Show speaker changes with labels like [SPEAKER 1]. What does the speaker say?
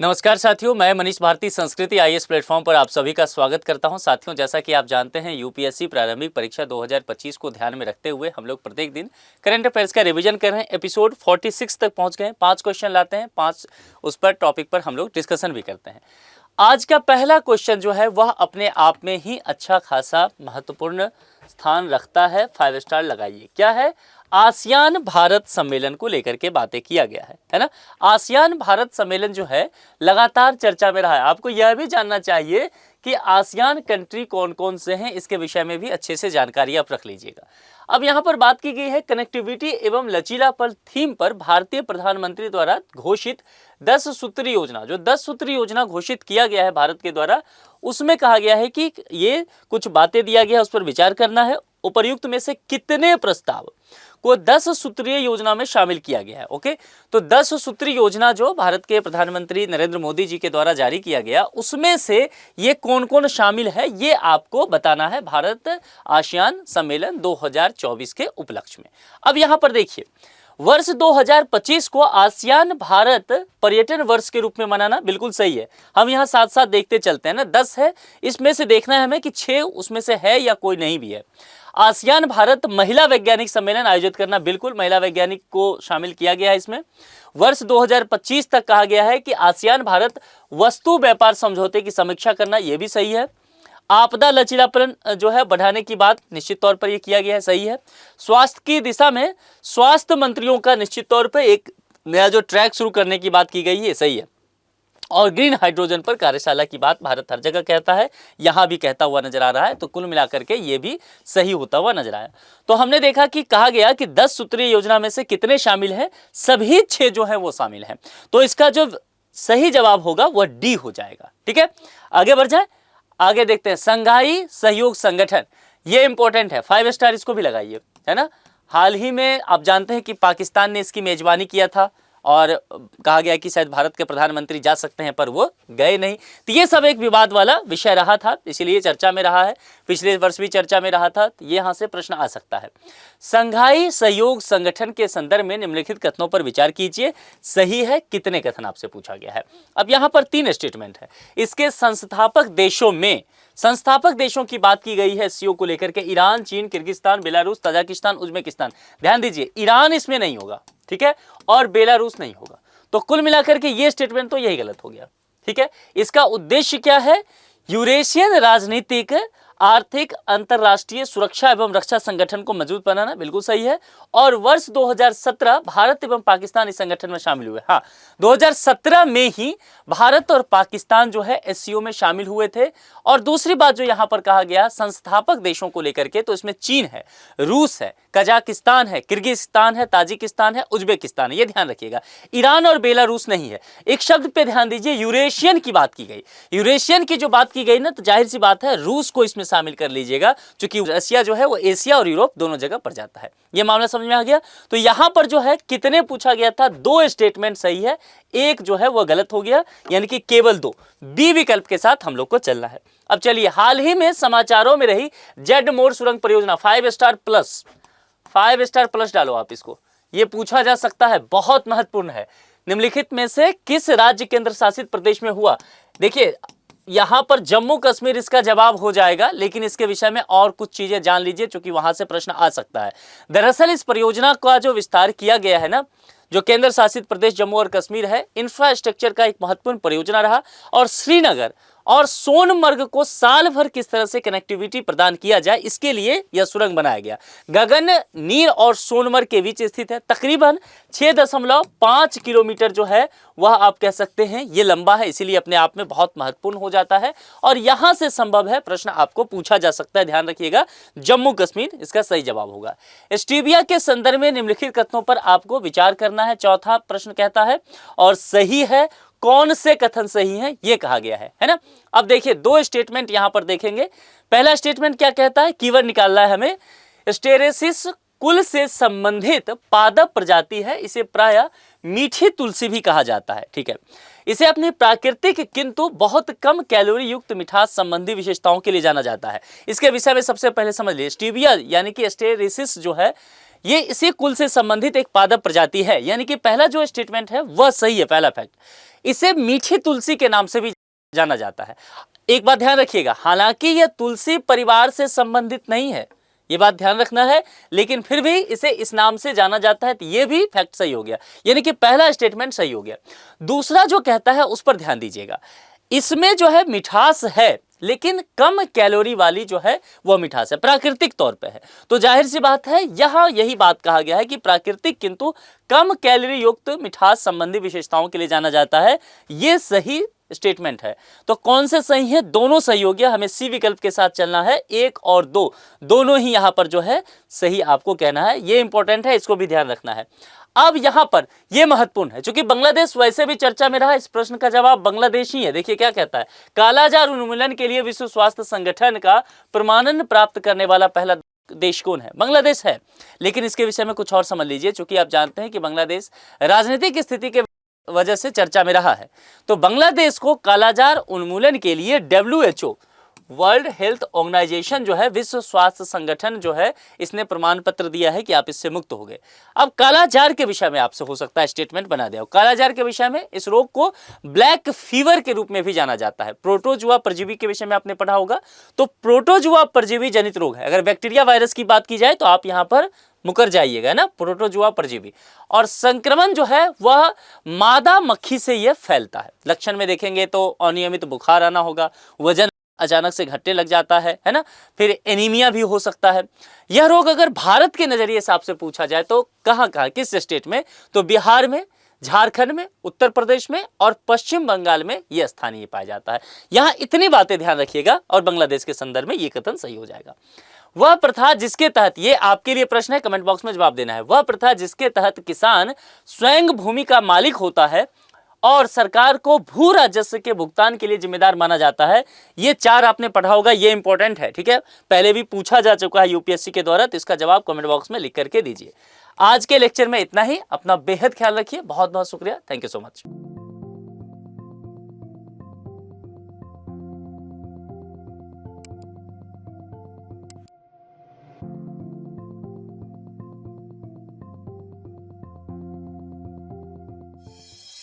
[SPEAKER 1] नमस्कार साथियों, मैं मनीष भारती संस्कृति आईएएस प्लेटफॉर्म पर आप सभी का स्वागत करता हूं। साथियों, जैसा कि आप जानते हैं यूपीएससी प्रारंभिक परीक्षा 2025 को ध्यान में रखते हुए हम लोग प्रत्येक दिन करंट अफेयर्स का रिवीजन कर रहे हैं। एपिसोड 46 तक पहुंच गए हैं। 5 क्वेश्चन लाते हैं, 5 उस पर टॉपिक पर हम लोग डिस्कशन भी करते हैं। आज का पहला क्वेश्चन जो है वह अपने आप में ही अच्छा खासा महत्वपूर्ण स्थान रखता है। 5 स्टार लगाइए। क्या है? आसियान भारत सम्मेलन को लेकर के बातें किया गया है ना। आसियान भारत सम्मेलन जो है लगातार चर्चा में रहा है। आपको यह भी जानना चाहिए कि आसियान कंट्री कौन कौन से हैं, इसके विषय में भी अच्छे से जानकारी आप रख लीजिएगा। अब यहाँ पर बात की गई है कनेक्टिविटी एवं लचीलापन थीम पर भारतीय प्रधानमंत्री द्वारा घोषित 10 सूत्री योजना। जो 10 सूत्री योजना घोषित किया गया है भारत के द्वारा, उसमें कहा गया है कि ये कुछ बातें दिया गया है, उस पर विचार करना है। उपर्युक्त में से कितने प्रस्ताव को 10 सूत्रीय योजना में शामिल किया गया है। ओके, तो 10 सूत्री योजना जो भारत के प्रधानमंत्री नरेंद्र मोदी जी के द्वारा जारी किया गया, उसमें से ये कौन कौन शामिल है ये आपको बताना है भारत आसियान सम्मेलन 2024 के उपलक्ष्य में। अब यहाँ पर देखिए, वर्ष 2025 को आसियान भारत पर्यटन वर्ष के रूप में मनाना बिल्कुल सही है। हम यहाँ साथ साथ देखते चलते हैं ना। 10 है, इसमें से देखना है हमें कि 6 उसमें से है या कोई नहीं भी है। आसियान भारत महिला वैज्ञानिक सम्मेलन आयोजित करना, बिल्कुल महिला वैज्ञानिक को शामिल किया गया है इसमें। वर्ष 2025 तक कहा गया है कि आसियान भारत वस्तु व्यापार समझौते की समीक्षा करना, यह भी सही है। आपदा लचीलापन जो है बढ़ाने की बात निश्चित तौर पर यह किया गया है, सही है। स्वास्थ्य की दिशा में स्वास्थ्य मंत्रियों का निश्चित तौर पर एक नया जो ट्रैक शुरू करने की बात की गई है, सही है। और ग्रीन हाइड्रोजन पर कार्यशाला की बात भारत हर जगह कहता है, यहाँ भी कहता हुआ नजर आ रहा है, तो कुल मिलाकर के ये भी सही होता हुआ नजर आया। तो हमने देखा कि कहा गया कि 10 सूत्रीय योजना में से कितने शामिल हैं, सभी 6 जो है वो शामिल हैं। तो इसका जो सही जवाब होगा वह डी हो जाएगा। ठीक है, आगे बढ़ जाए। आगे देखते हैं, संघाई सहयोग संगठन, ये इंपॉर्टेंट है। 5 स्टार इसको भी लगाइए, है ना। हाल ही में आप जानते हैं कि पाकिस्तान ने इसकी मेजबानी किया था और कहा गया कि शायद भारत के प्रधानमंत्री जा सकते हैं, पर वो गए नहीं। तो ये सब एक विवाद वाला विषय रहा था, इसलिए चर्चा में रहा है। पिछले वर्ष भी चर्चा में रहा था, तो ये यहाँ से प्रश्न आ सकता है। संघाई सहयोग संगठन के संदर्भ में निम्नलिखित कथनों पर विचार कीजिए, सही है कितने कथन आपसे पूछा गया है। अब यहाँ पर 3 स्टेटमेंट है। इसके संस्थापक देशों की बात की गई है एससीओ को लेकर के। ईरान, चीन, किर्गिस्तान, बेलारूस, तजाकिस्तान, उज्बेकिस्तान। ध्यान दीजिए, ईरान इसमें नहीं होगा, ठीक है, और बेलारूस नहीं होगा। तो कुल मिलाकर के ये स्टेटमेंट तो यही गलत हो गया। ठीक है, इसका उद्देश्य क्या है? यूरेशियन राजनीतिक आर्थिक अंतरराष्ट्रीय सुरक्षा एवं रक्षा संगठन को मजबूत बनाना, बिल्कुल सही है। और वर्ष 2017 भारत एवं पाकिस्तान इस संगठन में शामिल हुए। हाँ, 2017 में ही भारत और पाकिस्तान जो है एससीओ में शामिल हुए थे। और दूसरी बात जो यहां पर कहा गया संस्थापक देशों को लेकर के, तो इसमें चीन है, रूस है, कजाकिस्तान है, किर्गिस्तान है, ताजिकिस्तान है, उज्बेकिस्तान है, ये ध्यान रखिएगा। ईरान और बेलारूस नहीं है। एक शब्द पे ध्यान दीजिए, यूरेशियन की बात की गई। यूरेशियन की जो बात की गई ना, तो जाहिर सी बात है रूस को इसमें शामिल कर लीजिएगा, क्योंकि रशिया जो है वो एशिया और यूरोप दोनों जगह पर जाता है। ये मामला समझ में आ गया। तो यहां पर जो है कितने पूछा गया था, 2 स्टेटमेंट सही है, एक जो है वो गलत हो गया, यानी कि केवल 2। बी विकल्प के साथ हम लोग को चलना है। अब चलिए, हाल ही में समाचारों में रही जेड मोड़ सुरंग परियोजना, 5 स्टार प्लस, 5 स्टार प्लस डालो आप इसको। ये पूछा जा सकता है, बहुत महत्वपूर्ण है। निम्नलिखित में से किस राज्य केंद्र शासित प्रदेश में हुआ? देखिए, यहां पर जम्मू कश्मीर इसका जवाब हो जाएगा, लेकिन इसके विषय में और कुछ चीजें जान लीजिए, क्योंकि वहां से प्रश्न आ सकता है। दरअसल इस परियोजना का जो विस्तार किया गया है ना, जो केंद्र शासित प्रदेश जम्मू और कश्मीर है, इंफ्रास्ट्रक्चर का एक महत्वपूर्ण परियोजना रहा। और श्रीनगर और सोनमर्ग को साल भर किस तरह से कनेक्टिविटी प्रदान किया जाए, इसके लिए यह सुरंग बनाया गया। गगन नीर और सोनमर्ग के बीच स्थित है। तकरीबन 6.5 किलोमीटर जो है वह आप कह सकते हैं ये लंबा है, इसीलिए अपने आप में बहुत महत्वपूर्ण हो जाता है। और यहां से संभव है प्रश्न आपको पूछा जा सकता है, ध्यान रखिएगा। जम्मू कश्मीर इसका सही जवाब होगा। स्टीविया के संदर्भ में निम्नलिखित कथनों पर आपको विचार करना है, चौथा प्रश्न कहता है। और सही है, कौन से कथन सही हैं ये कहा गया है ना। अब देखिए, 2 स्टेटमेंट यहां पर देखेंगे। पहला स्टेटमेंट क्या कहता है, कीवर्ड निकालना है हमें। स्टेरेसिस कुल से संबंधित पादप प्रजाति है, इसे प्रायः मीठी तुलसी भी कहा जाता है। ठीक है, इसे अपनी प्राकृतिक किंतु बहुत कम कैलोरी युक्त मिठास संबंधी विशेषताओं के लिए जाना जाता है। इसके विषय में सबसे पहले समझ लीजिए, स्टीविया यानी कि स्टेरेसिस जो है ये इसी कुल से संबंधित एक पादप प्रजाति है। यानी कि पहला जो स्टेटमेंट है वह सही है, पहला फैक्ट। इसे मीठी तुलसी के नाम से भी जाना जाता है। एक बात ध्यान रखिएगा, हालांकि यह तुलसी परिवार से संबंधित नहीं है, ये बात ध्यान रखना है, लेकिन फिर भी इसे इस नाम से जाना जाता है, तो ये भी फैक्ट सही हो गया। यानी कि पहला स्टेटमेंट सही हो गया। दूसरा जो कहता है उस पर ध्यान दीजिएगा, इसमें जो है मिठास है, लेकिन कम कैलोरी वाली जो है वह मिठास है, प्राकृतिक तौर पे है। तो जाहिर सी बात है यहाँ यही बात कहा गया है कि प्राकृतिक किंतु कम कैलोरी युक्त मिठास संबंधी विशेषताओं के लिए जाना जाता है। यह सही स्टेटमेंट है। तो कौन से सही है? दोनों सही हो गया। हमें सी विकल्प के साथ चलना है, 1 और 2 दोनों ही यहां पर जो है सही आपको कहना है। यह इंपॉर्टेंट है, इसको भी ध्यान रखना है। अब यहां पर यह महत्वपूर्ण है, क्योंकि बांग्लादेश वैसे भी चर्चा में रहा। इस प्रश्न का जवाब बांग्लादेश ही है। देखिए क्या कहता है, कालाजार उन्मूलन के लिए विश्व स्वास्थ्य संगठन का प्रमाणन प्राप्त करने वाला पहला देश कौन है? बांग्लादेश है। लेकिन इसके विषय में कुछ और समझ लीजिए, क्योंकि आप जानते हैं कि बांग्लादेश राजनीतिक स्थिति के वजह से चर्चा में रहा है। तो बांग्लादेश को कालाजार उन्मूलन के लिए WHO वर्ल्ड हेल्थ ऑर्गेनाइजेशन जो है, विश्व स्वास्थ्य संगठन जो है, इसने प्रमाण पत्र दिया है कि आप इससे मुक्त हो गए। अब कालाजार के विषय में आपसे हो सकता है स्टेटमेंट बना दिया। कालाजार के विषय में इस रोग को ब्लैक फीवर के रूप में भी जाना जाता है। प्रोटोजुआ परजीवी के विषय में आपने पढ़ा होगा। तो प्रोटोजुआ परजीवी जनित रोग है। अगर बैक्टीरिया वायरस की बात की जाए तो आप यहां पर मुकर जाइएगा ना, प्रोटोजुआ परजीवी। और संक्रमण जो है वह मादा मक्खी से यह फैलता है। लक्षण में देखेंगे तो अनियमित बुखार आना होगा, वजन अचानक से घटने लग जाता है ना, फिर एनीमिया भी हो सकता है। यह रोग अगर भारत के नजरिए से आपसे पूछा जाए तो कहां कहां, किस स्टेट में? तो बिहार में, झारखंड में, उत्तर प्रदेश में और पश्चिम बंगाल में यह स्थानीय पाया जाता है। यहां इतनी बातें ध्यान रखिएगा और बांग्लादेश के संदर्भ में यह कथन सही हो जाएगा। वह प्रथा जिसके तहत, ये आपके लिए प्रश्न है, कमेंट बॉक्स में जवाब देना है। वह प्रथा जिसके तहत किसान स्वयं भूमि का मालिक होता है और सरकार को भू राजस्व के भुगतान के लिए जिम्मेदार माना जाता है। ये 4 आपने पढ़ा होगा, ये इंपॉर्टेंट है, ठीक है। पहले भी पूछा जा चुका है यूपीएससी के द्वारा, तो इसका जवाब कमेंट बॉक्स में लिख करके दीजिए। आज के लेक्चर में इतना ही। अपना बेहद ख्याल रखिए। बहुत बहुत शुक्रिया। Thank you so much.